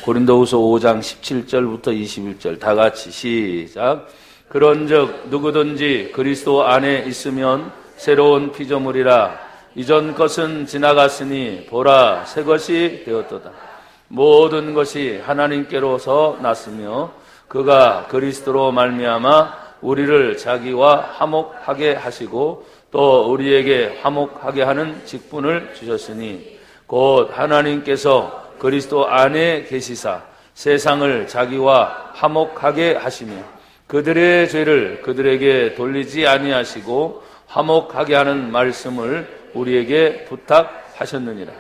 고린도후서 5장 17절부터 21절 다 같이 시작. 그런즉 누구든지 그리스도 안에 있으면 새로운 피조물이라. 이전 것은 지나갔으니 보라 새 것이 되었도다. 모든 것이 하나님께로서 났으며 그가 그리스도로 말미암아 우리를 자기와 화목하게 하시고 또 우리에게 화목하게 하는 직분을 주셨으니 곧 하나님께서 그리스도 안에 계시사 세상을 자기와 화목하게 하시며 그들의 죄를 그들에게 돌리지 아니하시고 화목하게 하는 말씀을 우리에게 부탁하셨느니라.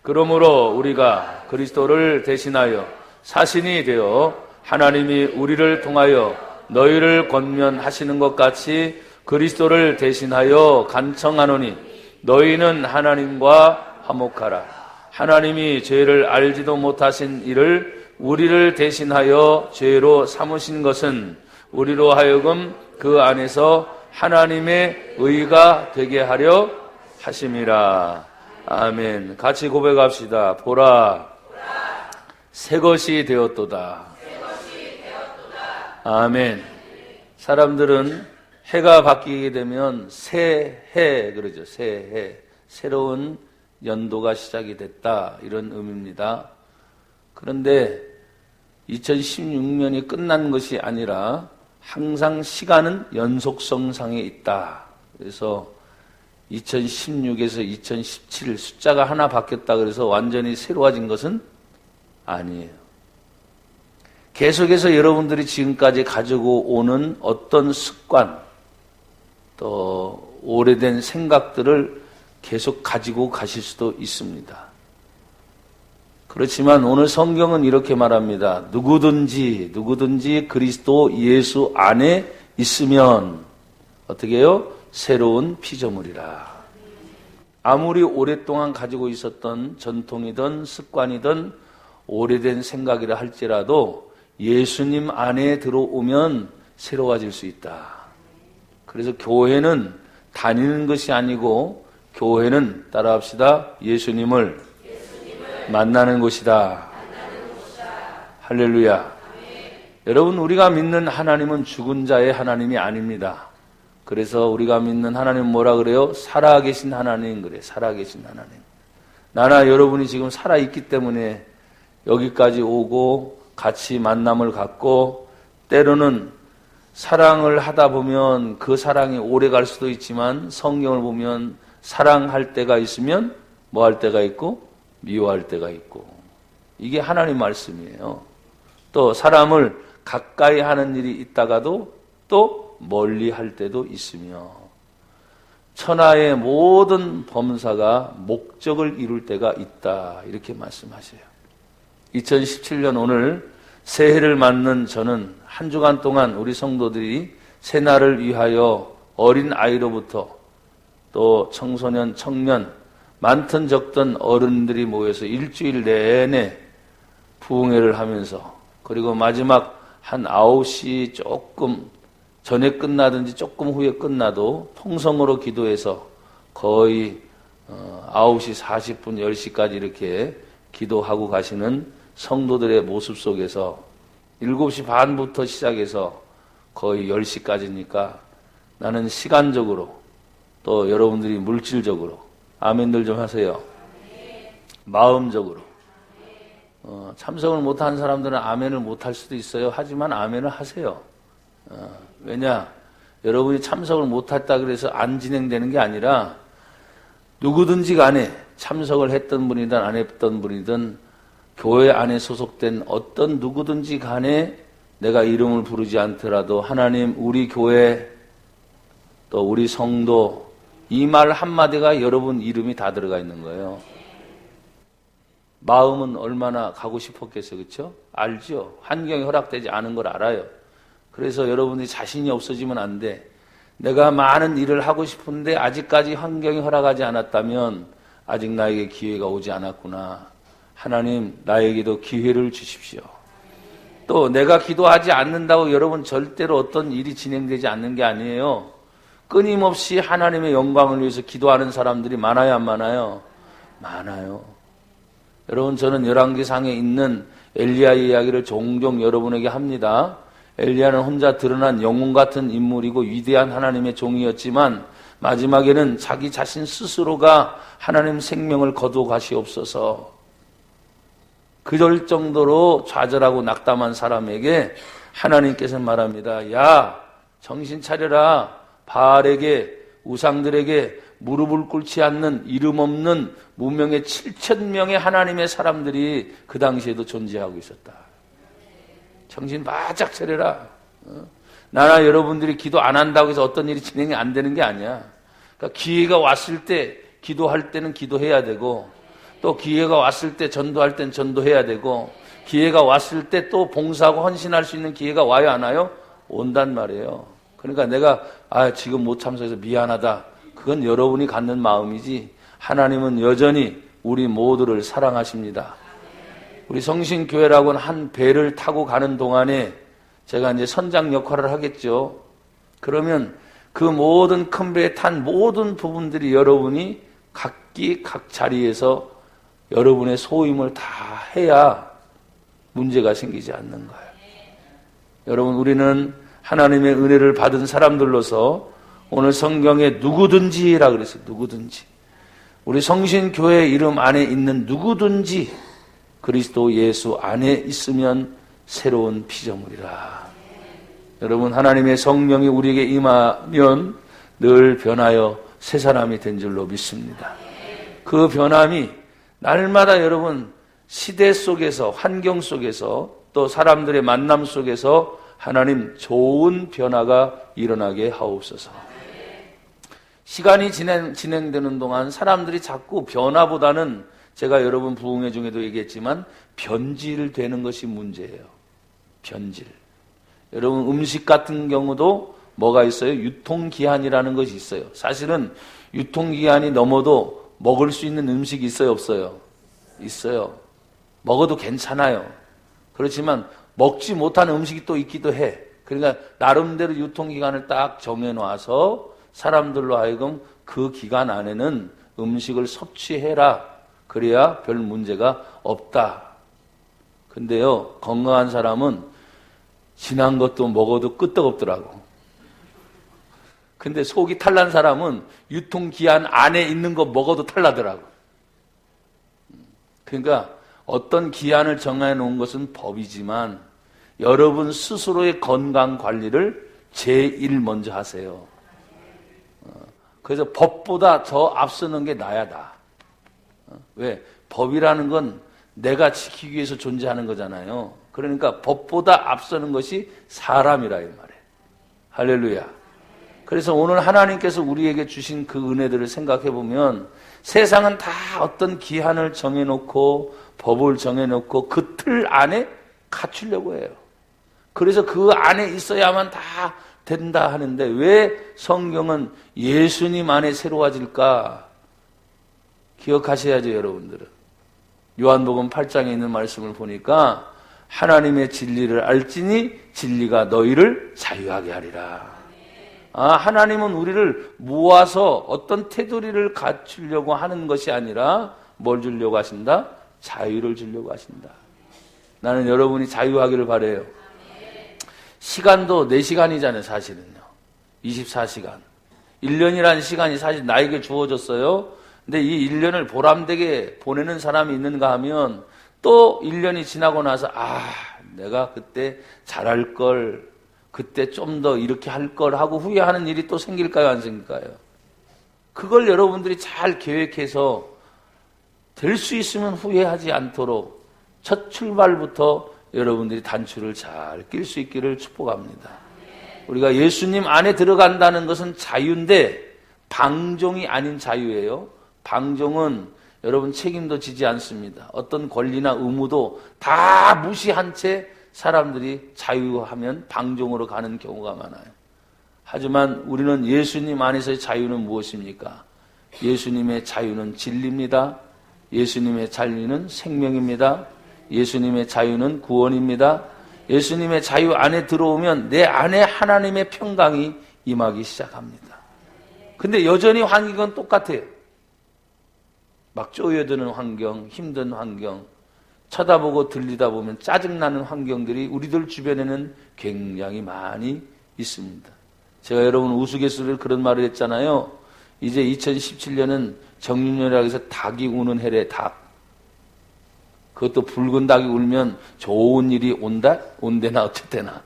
그러므로 우리가 그리스도를 대신하여 사신이 되어 하나님이 우리를 통하여 너희를 권면하시는 것 같이 그리스도를 대신하여 간청하노니 너희는 하나님과 화목하라. 하나님이 죄를 알지도 못하신 이를 우리를 대신하여 죄로 삼으신 것은 우리로 하여금 그 안에서 하나님의 의가 되게 하려 하심이라. 아멘. 같이 고백합시다. 보라 새 것이 되었도다. 아멘. 사람들은 해가 바뀌게 되면 새해 그러죠. 새해. 새로운 연도가 시작이 됐다. 이런 의미입니다. 그런데 2016년이 끝난 것이 아니라 항상 시간은 연속성상에 있다. 그래서 2016에서 2017 숫자가 하나 바뀌었다 그래서 완전히 새로워진 것은 아니에요. 계속해서 여러분들이 지금까지 가지고 오는 어떤 습관, 또 오래된 생각들을 계속 가지고 가실 수도 있습니다. 그렇지만 오늘 성경은 이렇게 말합니다. 누구든지 그리스도 예수 안에 있으면 어떻게 해요? 새로운 피조물이라. 아무리 오랫동안 가지고 있었던 전통이든 습관이든 오래된 생각이라 할지라도 예수님 안에 들어오면 새로워질 수 있다. 그래서 교회는 다니는 것이 아니고 교회는 따라합시다. 예수님을 만나는 곳이다. 할렐루야. 여러분, 우리가 믿는 하나님은 죽은 자의 하나님이 아닙니다. 그래서 우리가 믿는 하나님은 뭐라 그래요? 살아계신 하나님 그래요. 살아계신 하나님. 나나 여러분이 지금 살아있기 때문에 여기까지 오고 같이 만남을 갖고 때로는 사랑을 하다 보면 그 사랑이 오래 갈 수도 있지만 성경을 보면 사랑할 때가 있으면 뭐 할 때가 있고 미워할 때가 있고 이게 하나님 말씀이에요. 또 사람을 가까이 하는 일이 있다가도 또 멀리 할 때도 있으며 천하의 모든 범사가 목적을 이룰 때가 있다. 이렇게 말씀하세요. 2017년 오늘 새해를 맞는 저는 한 주간 동안 우리 성도들이 새날을 위하여 어린 아이로부터 또 청소년, 청년, 많든 적든 어른들이 모여서 일주일 내내 부흥회를 하면서 그리고 마지막 한 9시 조금 전에 끝나든지 조금 후에 끝나도 통성으로 기도해서 거의 9시 40분, 10시까지 이렇게 기도하고 가시는 성도들의 모습 속에서 7시 반부터 시작해서 거의 10시까지니까 나는 시간적으로 또 여러분들이 물질적으로 아멘들 좀 하세요. 마음적으로 참석을 못한 사람들은 아멘을 못할 수도 있어요. 하지만 아멘을 하세요. 왜냐? 여러분이 참석을 못했다 그래서 안 진행되는 게 아니라 누구든지 간에 참석을 했던 분이든 안 했던 분이든 교회 안에 소속된 어떤 누구든지 간에 내가 이름을 부르지 않더라도 하나님 우리 교회 또 우리 성도 이 말 한마디가 여러분 이름이 다 들어가 있는 거예요. 마음은 얼마나 가고 싶었겠어요. 그렇죠? 알죠? 환경이 허락되지 않은 걸 알아요. 그래서 여러분들이 자신이 없어지면 안 돼. 내가 많은 일을 하고 싶은데 아직까지 환경이 허락하지 않았다면 아직 나에게 기회가 오지 않았구나. 하나님 나에게도 기회를 주십시오. 또 내가 기도하지 않는다고 여러분 절대로 어떤 일이 진행되지 않는 게 아니에요. 끊임없이 하나님의 영광을 위해서 기도하는 사람들이 많아요, 안 많아요? 많아요. 여러분, 저는 열왕기상에 있는 엘리야의 이야기를 종종 여러분에게 합니다. 엘리야는 혼자 드러난 영웅 같은 인물이고 위대한 하나님의 종이었지만 마지막에는 자기 자신 스스로가 하나님 생명을 거두어 가시옵소서, 그럴 정도로 좌절하고 낙담한 사람에게 하나님께서 말합니다. 야, 정신 차려라. 바알에게, 우상들에게 무릎을 꿇지 않는 이름 없는 무명의 7,000명의 하나님의 사람들이 그 당시에도 존재하고 있었다. 정신 바짝 차려라. 나나 여러분들이 기도 안 한다고 해서 어떤 일이 진행이 안 되는 게 아니야. 그러니까 기회가 왔을 때 기도할 때는 기도해야 되고, 또 기회가 왔을 때 전도할 때는 전도해야 되고, 기회가 왔을 때 또 봉사하고 헌신할 수 있는 기회가 와요, 안 와요? 온단 말이에요. 그러니까 내가 지금 못 참석해서 미안하다, 그건 여러분이 갖는 마음이지 하나님은 여전히 우리 모두를 사랑하십니다. 우리 성신교회라고는 한 배를 타고 가는 동안에 제가 이제 선장 역할을 하겠죠. 그러면 그 모든 큰 배에 탄 모든 부분들이 여러분이 각기 각 자리에서 여러분의 소임을 다 해야 문제가 생기지 않는 거예요. 여러분, 우리는 하나님의 은혜를 받은 사람들로서 오늘 성경에 누구든지라 그랬어요. 누구든지. 우리 성신교회 이름 안에 있는 누구든지 그리스도 예수 안에 있으면 새로운 피조물이라. 여러분, 하나님의 성령이 우리에게 임하면 늘 변하여 새 사람이 된 줄로 믿습니다. 그 변함이 날마다 여러분 시대 속에서, 환경 속에서, 또 사람들의 만남 속에서 하나님 좋은 변화가 일어나게 하옵소서. 시간이 진행되는 동안 사람들이 자꾸 변화보다는, 제가 여러분 부흥회 중에도 얘기했지만 변질되는 것이 문제예요. 변질. 여러분, 음식 같은 경우도 뭐가 있어요? 유통기한이라는 것이 있어요. 사실은 유통기한이 넘어도 먹을 수 있는 음식이 있어요, 없어요? 있어요. 먹어도 괜찮아요. 그렇지만 먹지 못하는 음식이 또 있기도 해. 그러니까 나름대로 유통기간을 딱 정해놔서 사람들로 하여금 그 기간 안에는 음식을 섭취해라. 그래야 별 문제가 없다. 근데요, 건강한 사람은 지난 것도 먹어도 끄떡없더라고. 근데 속이 탈난 사람은 유통기한 안에 있는 거 먹어도 탈나더라고. 그러니까 어떤 기한을 정해놓은 것은 법이지만 여러분 스스로의 건강 관리를 제일 먼저 하세요. 그래서 법보다 더 앞서는 게 나야 나. 왜? 법이라는 건 내가 지키기 위해서 존재하는 거잖아요. 그러니까 법보다 앞서는 것이 사람이라 이 말이에요. 할렐루야. 그래서 오늘 하나님께서 우리에게 주신 그 은혜들을 생각해 보면 세상은 다 어떤 기한을 정해놓고 법을 정해놓고 그 틀 안에 갖추려고 해요. 그래서 그 안에 있어야만 다 된다 하는데 왜 성경은 예수님 안에 새로워질까? 기억하셔야죠, 여러분들은. 요한복음 8장에 있는 말씀을 보니까 하나님의 진리를 알지니 진리가 너희를 자유하게 하리라. 하나님은 우리를 모아서 어떤 테두리를 갖추려고 하는 것이 아니라 뭘 주려고 하신다? 자유를 주려고 하신다. 나는 여러분이 자유하기를 바라요. 시간도 4시간이잖아요, 사실은요. 24시간. 1년이라는 시간이 사실 나에게 주어졌어요. 근데 이 1년을 보람되게 보내는 사람이 있는가 하면 또 1년이 지나고 나서 내가 그때 잘할 걸, 그때 좀 더 이렇게 할 걸 하고 후회하는 일이 또 생길까요, 안 생길까요? 그걸 여러분들이 잘 계획해서 될 수 있으면 후회하지 않도록 첫 출발부터 여러분들이 단추를 잘 낄 수 있기를 축복합니다. 우리가 예수님 안에 들어간다는 것은 자유인데 방종이 아닌 자유예요. 방종은 여러분 책임도 지지 않습니다. 어떤 권리나 의무도 다 무시한 채 사람들이 자유하면 방종으로 가는 경우가 많아요. 하지만 우리는 예수님 안에서의 자유는 무엇입니까? 예수님의 자유는 진리입니다. 예수님의 자유는 생명입니다. 예수님의 자유는 구원입니다. 예수님의 자유 안에 들어오면 내 안에 하나님의 평강이 임하기 시작합니다. 근데 여전히 환경은 똑같아요. 막 쪼여드는 환경, 힘든 환경, 쳐다보고 들리다 보면 짜증나는 환경들이 우리들 주변에는 굉장히 많이 있습니다. 제가 여러분 우스갯소리로 그런 말을 했잖아요. 이제 2017년은 정윤절이라고 해서 닭이 우는 해래, 닭. 그것도 붉은 닭이 울면 좋은 일이 온다? 온대나 어쨌대나.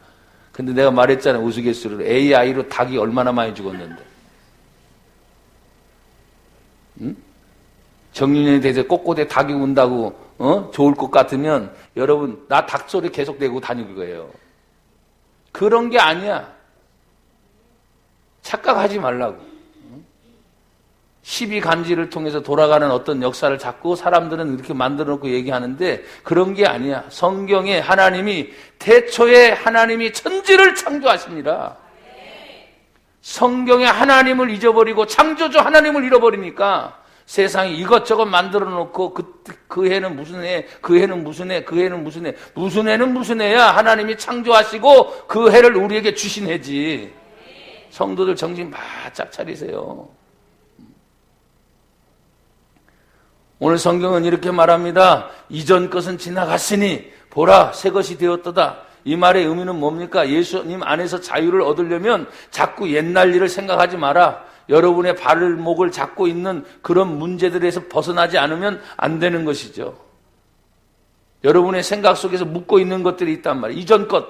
근데 내가 말했잖아요. 우스갯소리로. AI로 닭이 얼마나 많이 죽었는데. 응? 정윤년이 돼서 꼿꼿에 닭이 운다고 좋을 것 같으면 여러분 나 닭소리 계속 내고 다닐 거예요. 그런 게 아니야. 착각하지 말라고. 시비간지를 통해서 돌아가는 어떤 역사를 자꾸 사람들은 이렇게 만들어 놓고 얘기하는데 그런 게 아니야. 성경에 하나님이 태초에 하나님이 천지를 창조하십니다. 성경에 하나님을 잊어버리고 창조주 하나님을 잃어버리니까 세상이 이것저것 만들어 놓고 그 해는 무슨 해, 그 해는 무슨 해, 그 해는 무슨 해, 무슨 해는 무슨 해야 하나님이 창조하시고 그 해를 우리에게 주신 해지. 성도들 정신 바짝 차리세요. 오늘 성경은 이렇게 말합니다. 이전 것은 지나갔으니 보라 새 것이 되었도다. 이 말의 의미는 뭡니까? 예수님 안에서 자유를 얻으려면 자꾸 옛날 일을 생각하지 마라. 여러분의 발목을 잡고 있는 그런 문제들에서 벗어나지 않으면 안 되는 것이죠. 여러분의 생각 속에서 묻고 있는 것들이 있단 말이에요. 이전 것.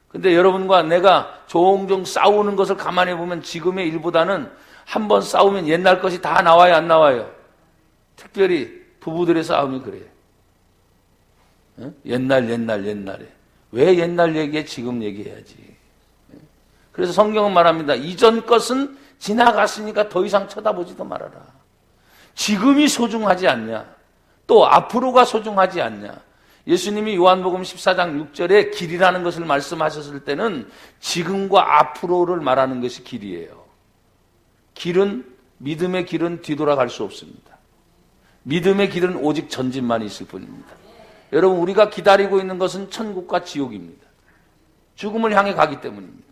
근데 여러분과 내가 종종 싸우는 것을 가만히 보면 지금의 일보다는 한 번 싸우면 옛날 것이 다 나와요, 안 나와요? 특별히 부부들의 싸움이 그래요. 옛날에. 왜 옛날 얘기해? 지금 얘기해야지. 그래서 성경은 말합니다. 이전 것은 지나갔으니까 더 이상 쳐다보지도 말아라. 지금이 소중하지 않냐? 또 앞으로가 소중하지 않냐? 예수님이 요한복음 14장 6절에 길이라는 것을 말씀하셨을 때는 지금과 앞으로를 말하는 것이 길이에요. 믿음의 길은 뒤돌아갈 수 없습니다. 믿음의 길은 오직 전진만 있을 뿐입니다. 여러분, 우리가 기다리고 있는 것은 천국과 지옥입니다. 죽음을 향해 가기 때문입니다.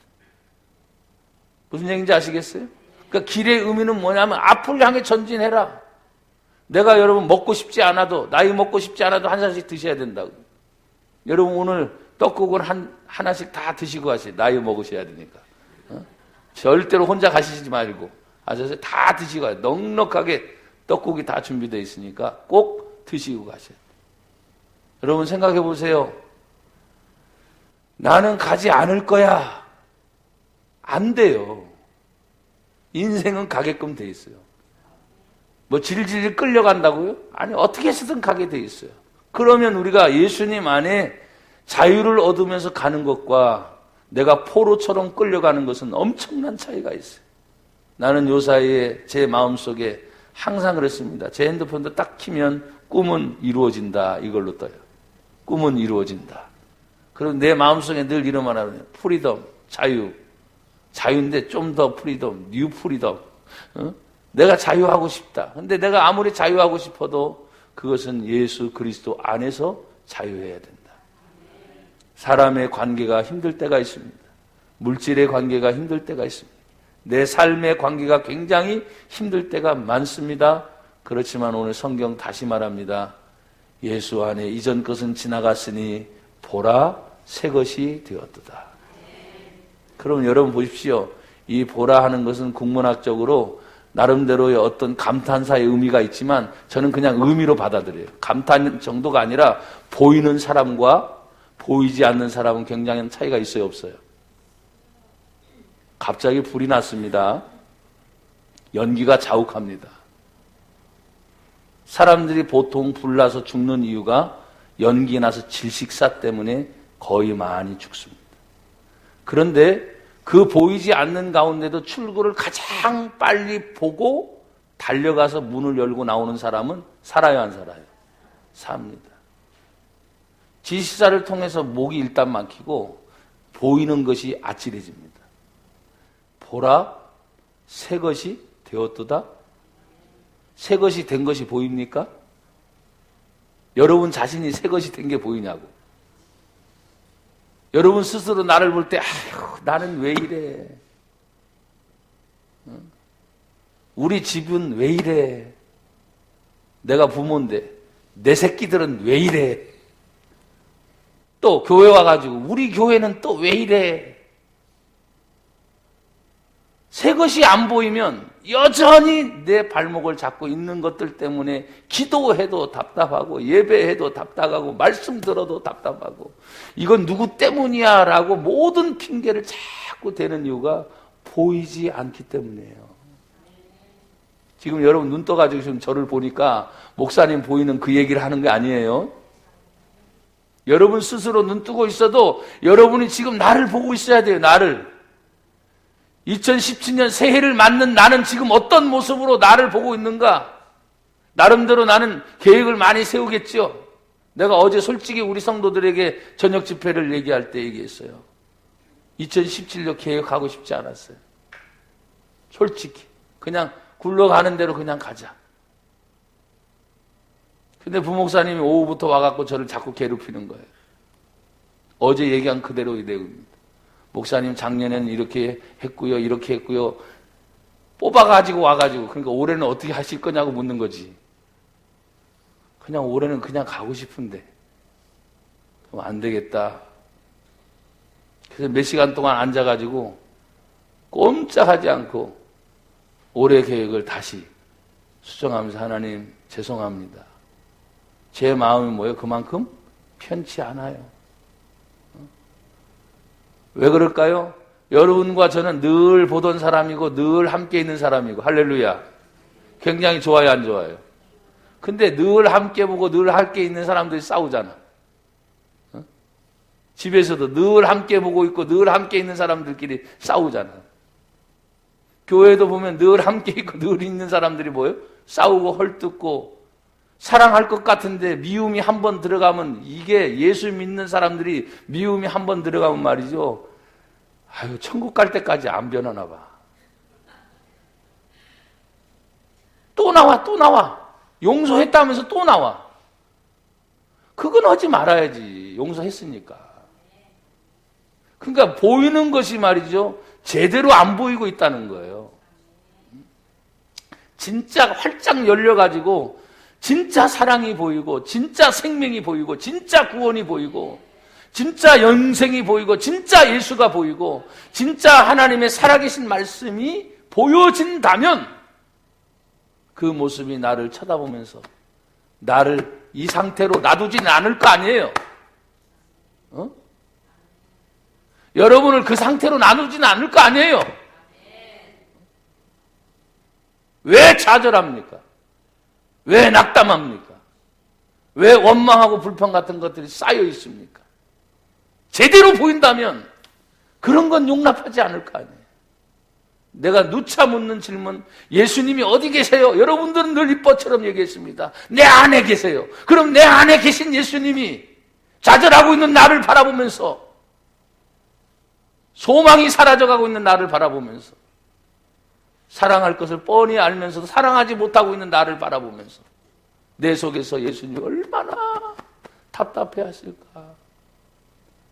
무슨 얘기인지 아시겠어요? 그러니까 길의 의미는 뭐냐면 앞을 향해 전진해라. 내가 여러분 먹고 싶지 않아도, 나이 먹고 싶지 않아도 한 살씩 드셔야 된다고. 여러분 오늘 떡국을 하나씩 다 드시고 가세요. 나이 먹으셔야 되니까. 절대로 혼자 가시지 말고 아셔서 다 드시고 가세요. 넉넉하게 떡국이 다 준비되어 있으니까 꼭 드시고 가셔야 돼요. 여러분 생각해 보세요. 나는 가지 않을 거야. 안 돼요. 인생은 가게끔 돼 있어요. 뭐 질질 끌려간다고요? 아니, 어떻게 해서든 가게 돼 있어요. 그러면 우리가 예수님 안에 자유를 얻으면서 가는 것과 내가 포로처럼 끌려가는 것은 엄청난 차이가 있어요. 나는 요 사이에 제 마음속에 항상 그랬습니다. 제 핸드폰도 딱 키면 꿈은 이루어진다 이걸로 떠요. 꿈은 이루어진다. 그럼 내 마음속에 늘 이런 말 하거든요. 프리덤, 자유인데 좀 더 프리덤, 뉴 프리덤. 내가 자유하고 싶다. 근데 내가 아무리 자유하고 싶어도 그것은 예수 그리스도 안에서 자유해야 된다. 사람의 관계가 힘들 때가 있습니다. 물질의 관계가 힘들 때가 있습니다. 내 삶의 관계가 굉장히 힘들 때가 많습니다. 그렇지만 오늘 성경 다시 말합니다. 예수 안에 이전 것은 지나갔으니 보라 새 것이 되었도다. 그럼 여러분 보십시오. 이 보라 하는 것은 국문학적으로 나름대로의 어떤 감탄사의 의미가 있지만 저는 그냥 의미로 받아들여요. 감탄 정도가 아니라 보이는 사람과 보이지 않는 사람은 굉장히 차이가 있어요, 없어요? 갑자기 불이 났습니다. 연기가 자욱합니다. 사람들이 보통 불나서 죽는 이유가 연기 나서 질식사 때문에 거의 많이 죽습니다. 그런데 그 보이지 않는 가운데도 출구를 가장 빨리 보고 달려가서 문을 열고 나오는 사람은 살아요, 안 살아요? 삽니다. 지시사를 통해서 목이 일단 막히고 보이는 것이 아찔해집니다. 보라, 새 것이 되었도다. 새 것이 된 것이 보입니까? 여러분 자신이 새 것이 된 게 보이냐고. 여러분 스스로 나를 볼 때, 아휴, 나는 왜 이래? 우리 집은 왜 이래? 내가 부모인데 내 새끼들은 왜 이래? 또 교회 와가지고 우리 교회는 또 왜 이래? 새 것이 안 보이면 여전히 내 발목을 잡고 있는 것들 때문에 기도해도 답답하고 예배해도 답답하고 말씀 들어도 답답하고 이건 누구 때문이야 라고 모든 핑계를 자꾸 대는 이유가 보이지 않기 때문이에요. 지금 여러분 눈 떠가지고 지금 저를 보니까 목사님 보이는 그 얘기를 하는 게 아니에요. 여러분 스스로 눈 뜨고 있어도 여러분이 지금 나를 보고 있어야 돼요. 나를. 2017년 새해를 맞는 나는 지금 어떤 모습으로 나를 보고 있는가? 나름대로 나는 계획을 많이 세우겠죠. 내가 어제 솔직히 우리 성도들에게 저녁 집회를 얘기할 때 얘기했어요. 2017년 계획하고 싶지 않았어요. 솔직히. 그냥 굴러가는 대로 그냥 가자. 근데 부목사님이 오후부터 와갖고 저를 자꾸 괴롭히는 거예요. 어제 얘기한 그대로의 내용입니다. 목사님 작년에는 이렇게 했고요, 이렇게 했고요. 뽑아가지고 와가지고 그러니까 올해는 어떻게 하실 거냐고 묻는 거지. 그냥 올해는 그냥 가고 싶은데 그럼 안 되겠다. 그래서 몇 시간 동안 앉아가지고 꼼짝하지 않고 올해 계획을 다시 수정하면서 하나님 죄송합니다. 제 마음이 뭐예요? 그만큼 편치 않아요. 왜 그럴까요? 여러분과 저는 늘 보던 사람이고 늘 함께 있는 사람이고 할렐루야. 굉장히 좋아요, 안 좋아요? 근데 늘 함께 보고 늘 함께 있는 사람들이 싸우잖아. 집에서도 늘 함께 보고 있고 늘 함께 있는 사람들끼리 싸우잖아. 교회도 보면 늘 함께 있고 늘 있는 사람들이 뭐예요? 싸우고 헐뜯고 사랑할 것 같은데 미움이 한번 들어가면 이게 예수 믿는 사람들이 미움이 한번 들어가면 말이죠. 아유, 천국 갈 때까지 안 변하나 봐. 또 나와. 용서했다면서 또 나와. 그건 하지 말아야지. 용서했으니까. 그러니까 보이는 것이 말이죠. 제대로 안 보이고 있다는 거예요. 진짜 활짝 열려가지고 진짜 사랑이 보이고 진짜 생명이 보이고 진짜 구원이 보이고 진짜 영생이 보이고 진짜 예수가 보이고 진짜 하나님의 살아계신 말씀이 보여진다면 그 모습이 나를 쳐다보면서 나를 이 상태로 놔두지는 않을 거 아니에요. 여러분을 그 상태로 놔두지는 않을 거 아니에요. 왜 좌절합니까? 왜 낙담합니까? 왜 원망하고 불평 같은 것들이 쌓여 있습니까? 제대로 보인다면 그런 건 용납하지 않을 거 아니에요. 내가 누차 묻는 질문, 예수님이 어디 계세요? 여러분들은 늘 이뻐처럼 얘기했습니다. 내 안에 계세요. 그럼 내 안에 계신 예수님이 좌절하고 있는 나를 바라보면서 소망이 사라져가고 있는 나를 바라보면서 사랑할 것을 뻔히 알면서도 사랑하지 못하고 있는 나를 바라보면서 내 속에서 예수님이 얼마나 답답해 하실까.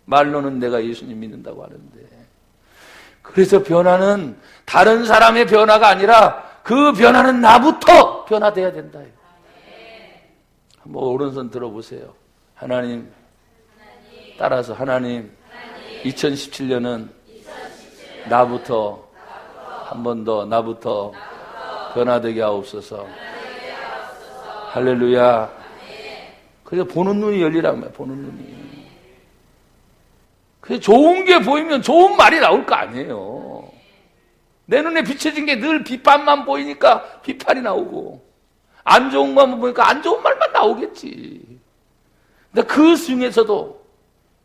말로는 내가 예수님 믿는다고 하는데 그래서 변화는 다른 사람의 변화가 아니라 그 변화는 나부터 변화돼야 된다. 한번 오른손 들어보세요. 하나님 따라서 하나님 2017년은 나부터 한 번 더 나부터 변화되게 하옵소서. 할렐루야. 그래서 보는 눈이 열리란 말이에요. 보는 눈이. 그래서 좋은 게 보이면 좋은 말이 나올 거 아니에요. 내 눈에 비춰진 게 늘 비판만 보이니까 비판이 나오고 안 좋은 것만 보니까 안 좋은 말만 나오겠지. 근데 그 중에서도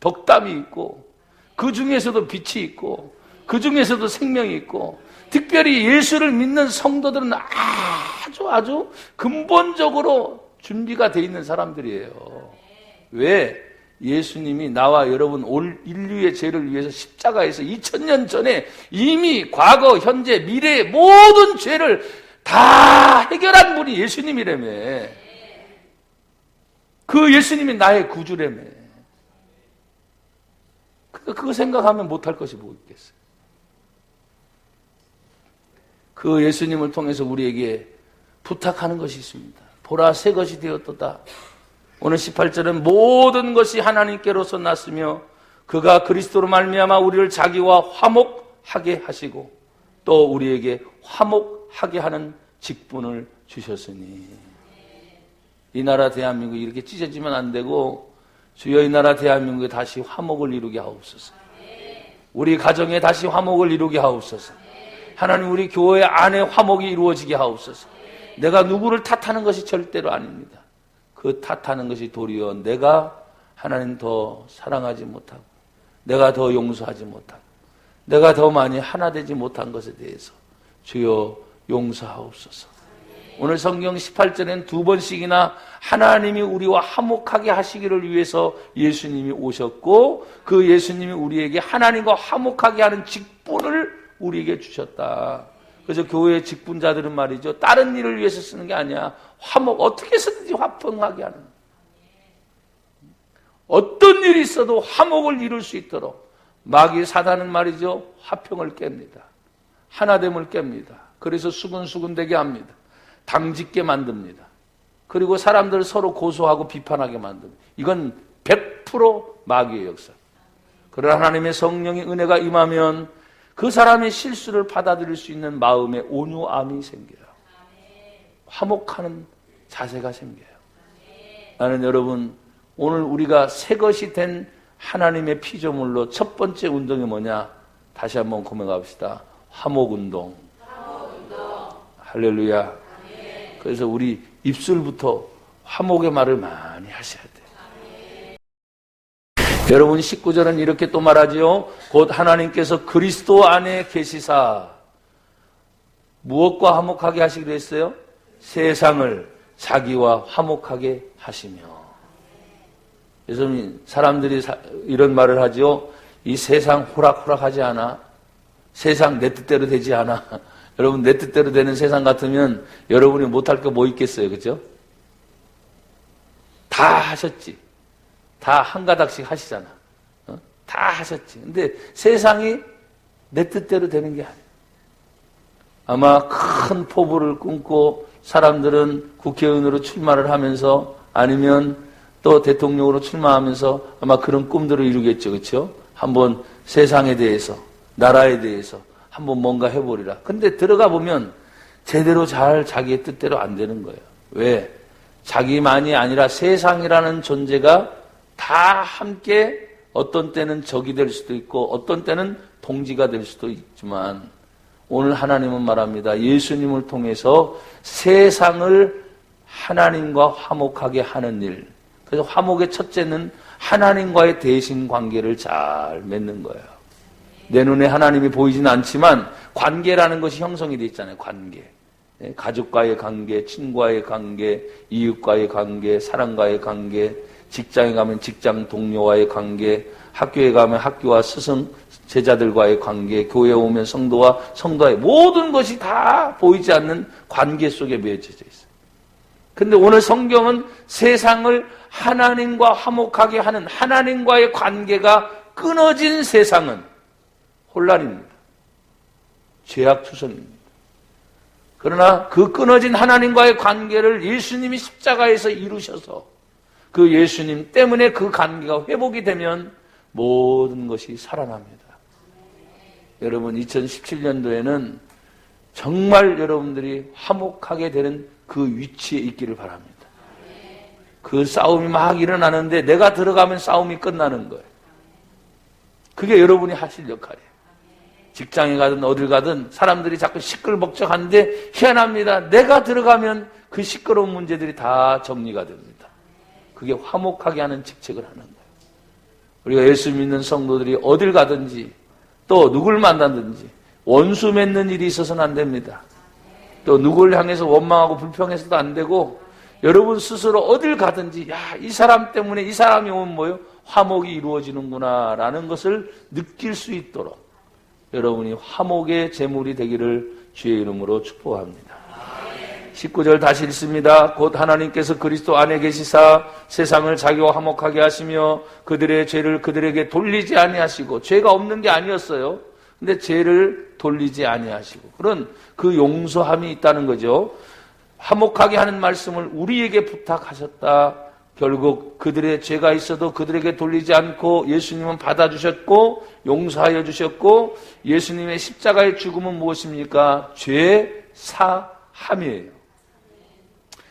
덕담이 있고 그 중에서도 빛이 있고 그 중에서도 생명이 있고 특별히 예수를 믿는 성도들은 아주 근본적으로 준비가 돼 있는 사람들이에요. 왜? 예수님이 나와 여러분 올 인류의 죄를 위해서 십자가에서 2000년 전에 이미 과거, 현재, 미래의 모든 죄를 다 해결한 분이 예수님이라며. 그 예수님이 나의 구주라며. 그거 생각하면 못할 것이 뭐 있겠어요. 그 예수님을 통해서 우리에게 부탁하는 것이 있습니다. 보라 새 것이 되었도다. 오늘 18절은 모든 것이 하나님께로서 났으며 그가 그리스도로 말미암아 우리를 자기와 화목하게 하시고 또 우리에게 화목하게 하는 직분을 주셨으니. 이 나라 대한민국이 이렇게 찢어지면 안 되고 주여 이 나라 대한민국에 다시 화목을 이루게 하옵소서. 우리 가정에 다시 화목을 이루게 하옵소서. 하나님 우리 교회 안에 화목이 이루어지게 하옵소서. 내가 누구를 탓하는 것이 절대로 아닙니다. 그 탓하는 것이 도리어 내가 하나님 더 사랑하지 못하고 내가 더 용서하지 못하고 내가 더 많이 하나 되지 못한 것에 대해서 주여 용서하옵소서. 오늘 성경 18절엔 두 번씩이나 하나님이 우리와 화목하게 하시기를 위해서 예수님이 오셨고 그 예수님이 우리에게 하나님과 화목하게 하는 직분을 우리에게 주셨다. 그래서 교회의 직분자들은 말이죠, 다른 일을 위해서 쓰는 게 아니야. 화목, 어떻게 해서든지 화평하게 하는, 어떤 일이 있어도 화목을 이룰 수 있도록 마귀 사단은 말이죠, 화평을 깹니다. 하나됨을 깹니다. 그래서 수근수근되게 합니다. 당짓게 만듭니다. 그리고 사람들 서로 고소하고 비판하게 만듭니다. 이건 100% 마귀의 역사. 그러나 하나님의 성령의 은혜가 임하면 그 사람의 실수를 받아들일 수 있는 마음의 온유함이 생겨요. 화목하는 자세가 생겨요. 나는 여러분, 오늘 우리가 새 것이 된 하나님의 피조물로 첫 번째 운동이 뭐냐? 다시 한번 고백합시다. 화목운동. 할렐루야. 그래서 우리 입술부터 화목의 말을 많이 하셔야 돼요. 여러분 19절은 이렇게 또 말하지요. 곧 하나님께서 그리스도 안에 계시사 무엇과 화목하게 하시기로 했어요? 세상을 자기와 화목하게 하시며. 그래서 사람들이 이런 말을 하지요. 이 세상 호락호락하지 않아. 세상 내 뜻대로 되지 않아. 여러분 내 뜻대로 되는 세상 같으면 여러분이 못할 거 뭐 있겠어요. 그죠? 다 하셨지. 다 한 가닥씩 하시잖아. 다 하셨지. 근데 세상이 내 뜻대로 되는 게 아니에요. 아마 큰 포부를 꿈고 사람들은 국회의원으로 출마를 하면서 아니면 또 대통령으로 출마하면서 아마 그런 꿈들을 이루겠죠. 그렇죠? 한번 세상에 대해서, 나라에 대해서 한번 뭔가 해보리라. 근데 들어가 보면 제대로 잘 자기의 뜻대로 안 되는 거예요. 왜? 자기만이 아니라 세상이라는 존재가 다 함께 어떤 때는 적이 될 수도 있고 어떤 때는 동지가 될 수도 있지만 오늘 하나님은 말합니다. 예수님을 통해서 세상을 하나님과 화목하게 하는 일. 그래서 화목의 첫째는 하나님과의 대신 관계를 잘 맺는 거예요. 내 눈에 하나님이 보이지는 않지만 관계라는 것이 형성이 되어 있잖아요. 관계. 가족과의 관계, 친구와의 관계, 이웃과의 관계, 사람과의 관계, 직장에 가면 직장 동료와의 관계, 학교에 가면 학교와 스승, 제자들과의 관계, 교회에 오면 성도와 성도의 모든 것이 다 보이지 않는 관계 속에 맺어져 있어요. 근데 오늘 성경은 세상을 하나님과 화목하게 하는 하나님과의 관계가 끊어진 세상은 혼란입니다. 죄악투성입니다. 그러나 그 끊어진 하나님과의 관계를 예수님이 십자가에서 이루셔서 그 예수님 때문에 그 관계가 회복이 되면 모든 것이 살아납니다. 여러분 2017년도에는 정말 여러분들이 화목하게 되는 그 위치에 있기를 바랍니다. 그 싸움이 막 일어나는데 내가 들어가면 싸움이 끝나는 거예요. 그게 여러분이 하실 역할이에요. 직장에 가든 어딜 가든 사람들이 자꾸 시끌벅적하는데 희한합니다. 내가 들어가면 그 시끄러운 문제들이 다 정리가 됩니다. 그게 화목하게 하는 직책을 하는 거예요. 우리가 예수 믿는 성도들이 어딜 가든지 또 누굴 만나든지 원수 맺는 일이 있어서는 안 됩니다. 또 누구를 향해서 원망하고 불평해서도 안 되고 여러분 스스로 어딜 가든지 야, 이 사람 때문에 이 사람이 오면 뭐요? 화목이 이루어지는구나 라는 것을 느낄 수 있도록 여러분이 화목의 제물이 되기를 주의 이름으로 축복합니다. 19절 다시 읽습니다. 곧 하나님께서 그리스도 안에 계시사 세상을 자기와 화목하게 하시며 그들의 죄를 그들에게 돌리지 아니하시고 죄가 없는 게 아니었어요. 근데 죄를 돌리지 아니하시고 그런 그 용서함이 있다는 거죠. 화목하게 하는 말씀을 우리에게 부탁하셨다. 결국 그들의 죄가 있어도 그들에게 돌리지 않고 예수님은 받아주셨고 용서하여 주셨고, 예수님의 십자가의 죽음은 무엇입니까? 죄 사함이에요.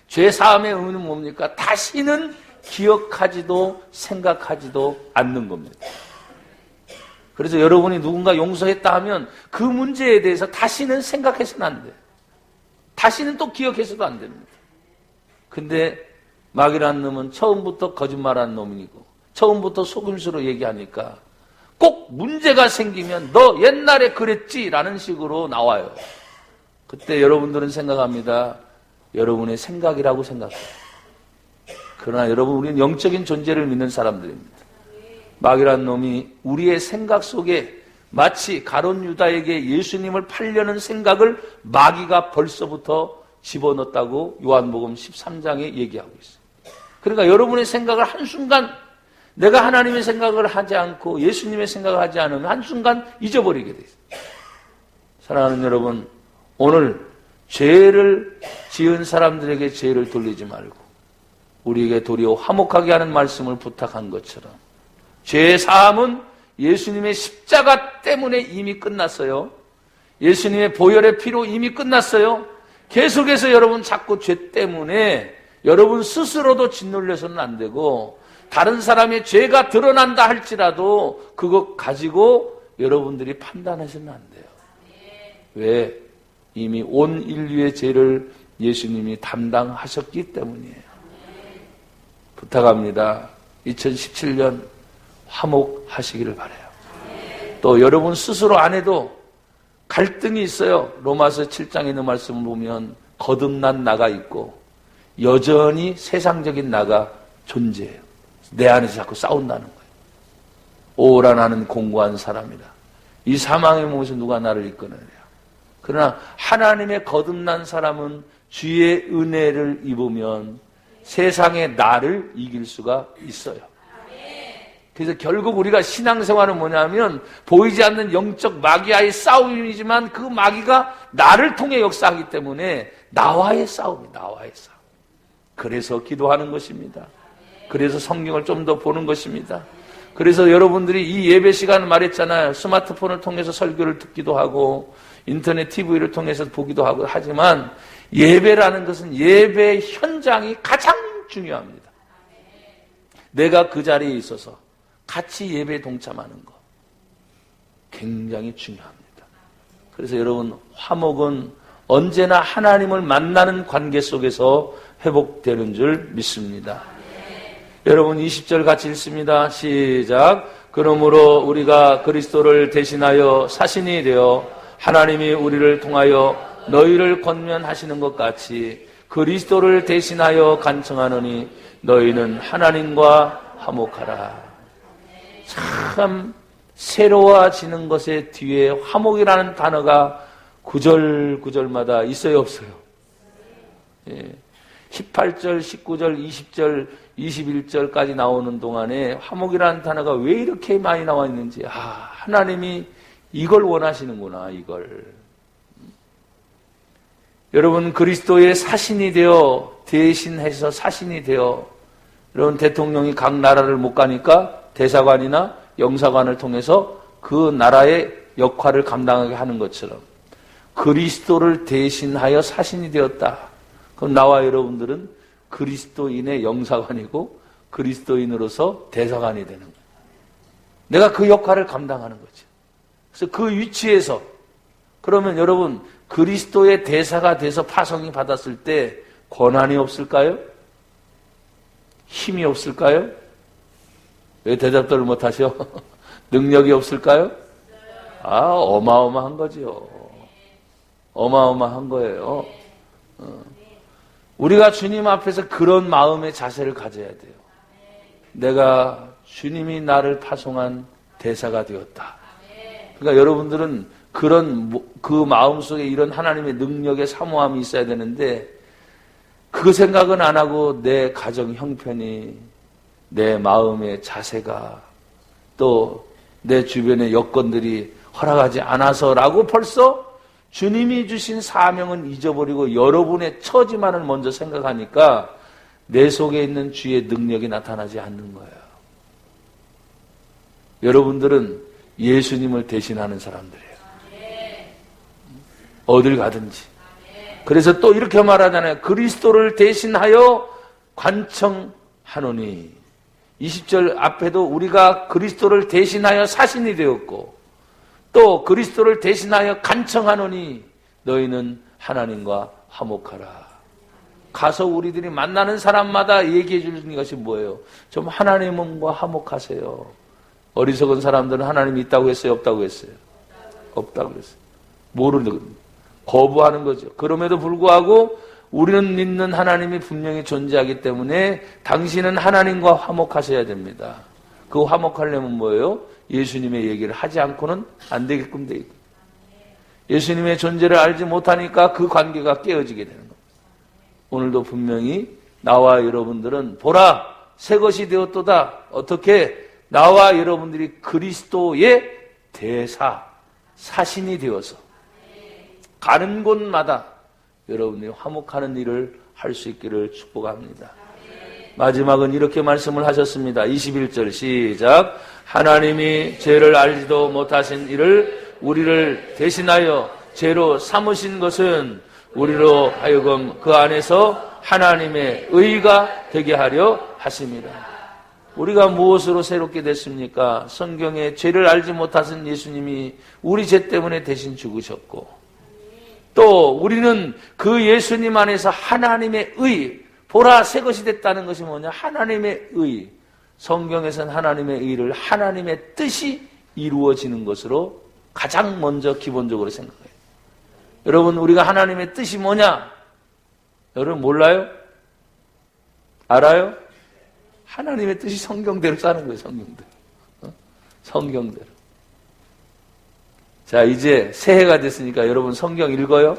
죄 사함의 의미는 뭡니까? 다시는 기억하지도 생각하지도 않는 겁니다. 그래서 여러분이 누군가 용서했다 하면 그 문제에 대해서 다시는 생각해서는 안 돼요. 다시는 또 기억해서도 안 됩니다. 근데 마귀라는 놈은 처음부터 거짓말하는 놈이고 처음부터 속임수로 얘기하니까 꼭 문제가 생기면 너 옛날에 그랬지 라는 식으로 나와요. 그때 여러분들은 생각합니다. 여러분의 생각이라고 생각해요. 그러나 여러분, 우리는 영적인 존재를 믿는 사람들입니다. 마귀라는 놈이 우리의 생각 속에 마치 가룟 유다에게 예수님을 팔려는 생각을 마귀가 벌써부터 집어넣었다고 요한복음 13장에 얘기하고 있어요. 그러니까 여러분의 생각을 한순간, 내가 하나님의 생각을 하지 않고 예수님의 생각을 하지 않으면 한순간 잊어버리게 돼 있어요. 사랑하는 여러분, 오늘 죄를 지은 사람들에게 죄를 돌리지 말고 우리에게 도리어 화목하게 하는 말씀을 부탁한 것처럼, 죄의 사함은 예수님의 십자가 때문에 이미 끝났어요. 예수님의 보혈의 피로 이미 끝났어요. 계속해서 여러분 자꾸 죄 때문에 여러분 스스로도 짓눌려서는 안 되고, 다른 사람의 죄가 드러난다 할지라도 그것 가지고 여러분들이 판단하시면 안 돼요. 왜? 이미 온 인류의 죄를 예수님이 담당하셨기 때문이에요. 부탁합니다. 2017년 화목하시기를 바라요. 또 여러분 스스로 안에도 갈등이 있어요. 로마서 7장에 있는 말씀을 보면 거듭난 나가 있고 여전히 세상적인 나가 존재해요. 내 안에서 자꾸 싸운다는 거예요. 오라 나는 공고한 사람이다. 이 사망의 몸에서 누가 나를 이끌어내랴. 그러나 하나님의 거듭난 사람은 주의 은혜를 입으면 세상의 나를 이길 수가 있어요. 그래서 결국 우리가 신앙생활은 뭐냐면 보이지 않는 영적 마귀와의 싸움이지만 그 마귀가 나를 통해 역사하기 때문에 나와의 싸움이, 나와의 싸움. 그래서 기도하는 것입니다. 그래서 성경을 좀 더 보는 것입니다. 그래서 여러분들이 이 예배 시간을 말했잖아요. 스마트폰을 통해서 설교를 듣기도 하고 인터넷 TV를 통해서 보기도 하고 하지만 예배라는 것은 예배 현장이 가장 중요합니다. 내가 그 자리에 있어서 같이 예배에 동참하는 것 굉장히 중요합니다. 그래서 여러분, 화목은 언제나 하나님을 만나는 관계 속에서 회복되는 줄 믿습니다. 여러분 20절 같이 읽습니다. 시작. 그러므로 우리가 그리스도를 대신하여 사신이 되어 하나님이 우리를 통하여 너희를 권면하시는 것 같이 그리스도를 대신하여 간청하노니 너희는 하나님과 화목하라. 참 새로워지는 것의 뒤에 화목이라는 단어가 구절구절마다 있어요, 없어요? 예. 18절, 19절, 20절, 21절까지 나오는 동안에 화목이라는 단어가 왜 이렇게 많이 나와 있는지, 하나님이 이걸 원하시는구나, 이걸. 여러분, 그리스도의 사신이 되어, 대신해서 사신이 되어, 여러분, 대통령이 각 나라를 못 가니까 대사관이나 영사관을 통해서 그 나라의 역할을 감당하게 하는 것처럼 그리스도를 대신하여 사신이 되었다. 그럼 나와 여러분들은 그리스도인의 영사관이고 그리스도인으로서 대사관이 되는 거예요. 내가 그 역할을 감당하는 거죠. 그래서 그 위치에서, 그러면 여러분 그리스도의 대사가 돼서 파송이 받았을 때 권한이 없을까요? 힘이 없을까요? 왜 대답들을 못하셔? 능력이 없을까요? 어마어마한 거죠. 어마어마한 거예요. 우리가 주님 앞에서 그런 마음의 자세를 가져야 돼요. 내가 주님이 나를 파송한 대사가 되었다. 그러니까 여러분들은 그 마음속에 이런 하나님의 능력의 사모함이 있어야 되는데 그 생각은 안 하고 내 가정 형편이, 내 마음의 자세가, 또 내 주변의 여건들이 허락하지 않아서라고 벌써 주님이 주신 사명은 잊어버리고 여러분의 처지만을 먼저 생각하니까 내 속에 있는 주의 능력이 나타나지 않는 거예요. 여러분들은 예수님을 대신하는 사람들이에요. 어딜 가든지. 그래서 또 이렇게 말하잖아요. 그리스도를 대신하여 관청하노니. 20절 앞에도 우리가 그리스도를 대신하여 사신이 되었고 또 그리스도를 대신하여 간청하노니 너희는 하나님과 화목하라. 가서 우리들이 만나는 사람마다 얘기해 주는 것이 뭐예요? 좀 하나님과 화목하세요. 어리석은 사람들은 하나님이 있다고 했어요? 없다고 했어요? 없다고 했어요. 모르는 겁니다. 거부하는 거죠. 그럼에도 불구하고 우리는 믿는 하나님이 분명히 존재하기 때문에 당신은 하나님과 화목하셔야 됩니다. 그 화목하려면 뭐예요? 예수님의 얘기를 하지 않고는 안 되게끔 돼 있고 예수님의 존재를 알지 못하니까 그 관계가 깨어지게 되는 겁니다. 오늘도 분명히 나와 여러분들은 보라 새 것이 되었도다. 어떻게? 나와 여러분들이 그리스도의 사신이 되어서 가는 곳마다 여러분이 화목하는 일을 할 수 있기를 축복합니다. 마지막은 이렇게 말씀을 하셨습니다. 21절 시작. 하나님이 죄를 알지도 못하신 이를 우리를 대신하여 죄로 삼으신 것은 우리로 하여금 그 안에서 하나님의 의가 되게 하려 하심이라. 우리가 무엇으로 새롭게 됐습니까? 성경에 죄를 알지 못하신 예수님이 우리 죄 때문에 대신 죽으셨고 또 우리는 그 예수님 안에서 하나님의 의, 보라 새 것이 됐다는 것이 뭐냐? 하나님의 의. 성경에서는 하나님의 의를 하나님의 뜻이 이루어지는 것으로 가장 먼저 기본적으로 생각해요. 여러분 우리가 하나님의 뜻이 뭐냐? 여러분 몰라요? 알아요? 하나님의 뜻이 성경대로 사는 거예요. 성경대로. 성경대로. 자, 이제 새해가 됐으니까 여러분 성경 읽어요?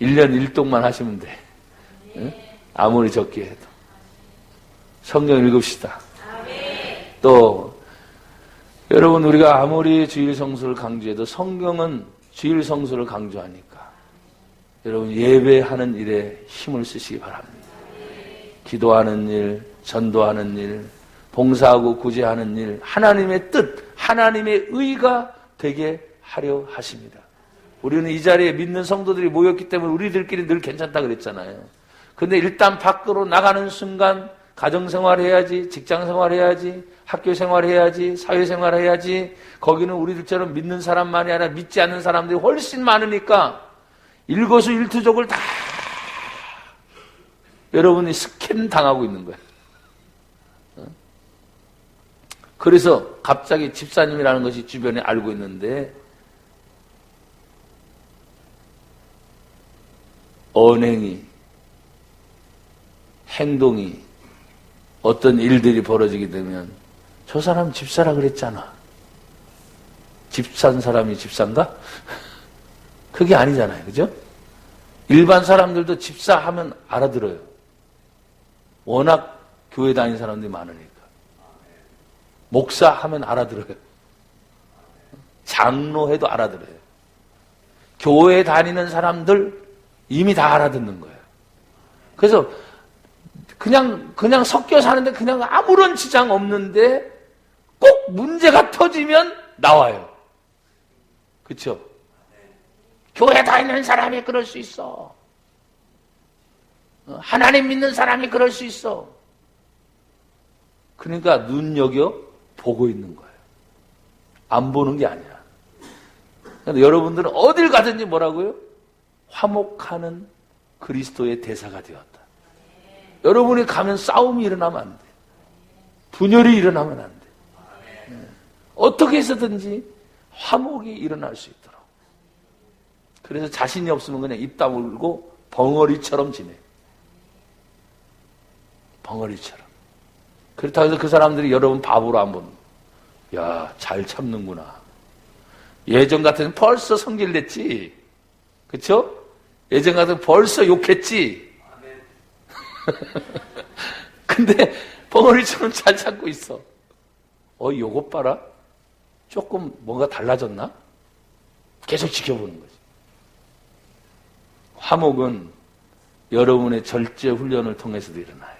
1년 1동만 하시면 돼. 아무리 적게 해도. 성경 읽읍시다. 또 여러분 우리가 아무리 주일 성수를 강조해도 성경은 주일 성수를 강조하니까 여러분 예배하는 일에 힘을 쓰시기 바랍니다. 기도하는 일, 전도하는 일, 봉사하고 구제하는 일, 하나님의 뜻, 하나님의 의가 되게 하려 하십니다. 우리는 이 자리에 믿는 성도들이 모였기 때문에 우리들끼리 늘 괜찮다 그랬잖아요. 근데 일단 밖으로 나가는 순간 가정생활 해야지, 직장생활 해야지, 학교생활 해야지, 사회생활 해야지. 거기는 우리들처럼 믿는 사람만이 아니라 믿지 않는 사람들이 훨씬 많으니까 일거수일투족을 다 여러분이 스캔 당하고 있는 거예요. 그래서 갑자기 집사님이라는 것이 주변에 알고 있는데 언행이, 행동이, 어떤 일들이 벌어지게 되면 저 사람 집사라 그랬잖아. 집산 사람이 집사인가? 그게 아니잖아요. 그죠? 일반 사람들도 집사하면 알아들어요. 워낙 교회 다니는 사람들이 많으니까. 목사하면 알아들어요. 장로해도 알아들어요. 교회 다니는 사람들 이미 다 알아듣는 거예요. 그래서 그냥 섞여 사는데 그냥 아무런 지장 없는데 꼭 문제가 터지면 나와요. 그렇죠? 교회 다니는 사람이 그럴 수 있어. 하나님 믿는 사람이 그럴 수 있어. 그러니까 눈여겨 보고 있는 거예요. 안 보는 게 아니라. 그런데 여러분들은 어딜 가든지 뭐라고요? 화목하는 그리스도의 대사가 되었다. 여러분이 가면 싸움이 일어나면 안 돼. 분열이 일어나면 안 돼. 어떻게 해서든지 화목이 일어날 수 있도록. 그래서 자신이 없으면 그냥 입 다물고 벙어리처럼 지내. 벙어리처럼. 그렇다고 해서 그 사람들이 여러분 바보로 안 보는 거야. 야, 잘 참는구나. 예전 같으면 벌써 성질냈지. 그쵸? 예전 같으면 벌써 욕했지. 근데 벙어리처럼 잘 참고 있어. 요것 봐라. 조금 뭔가 달라졌나? 계속 지켜보는 거지. 화목은 여러분의 절제 훈련을 통해서도 일어나요.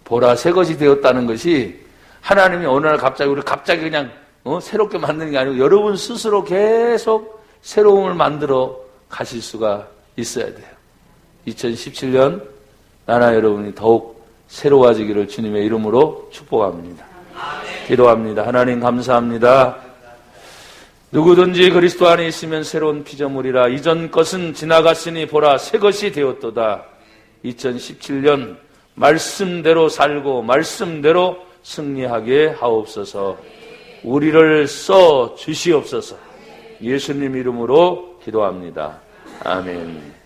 보라, 새 것이 되었다는 것이 하나님이 어느 날 갑자기 그냥 새롭게 만드는 게 아니고 여러분 스스로 계속 새로움을 만들어 가실 수가 있어야 돼요. 2017년 나나 여러분이 더욱 새로워지기를 주님의 이름으로 축복합니다. 기도합니다. 하나님 감사합니다. 누구든지 그리스도 안에 있으면 새로운 피조물이라. 이전 것은 지나갔으니 보라 새 것이 되었도다. 2017년 말씀대로 살고 말씀대로 승리하게 하옵소서. 우리를 써 주시옵소서. 예수님 이름으로 기도합니다. 아멘.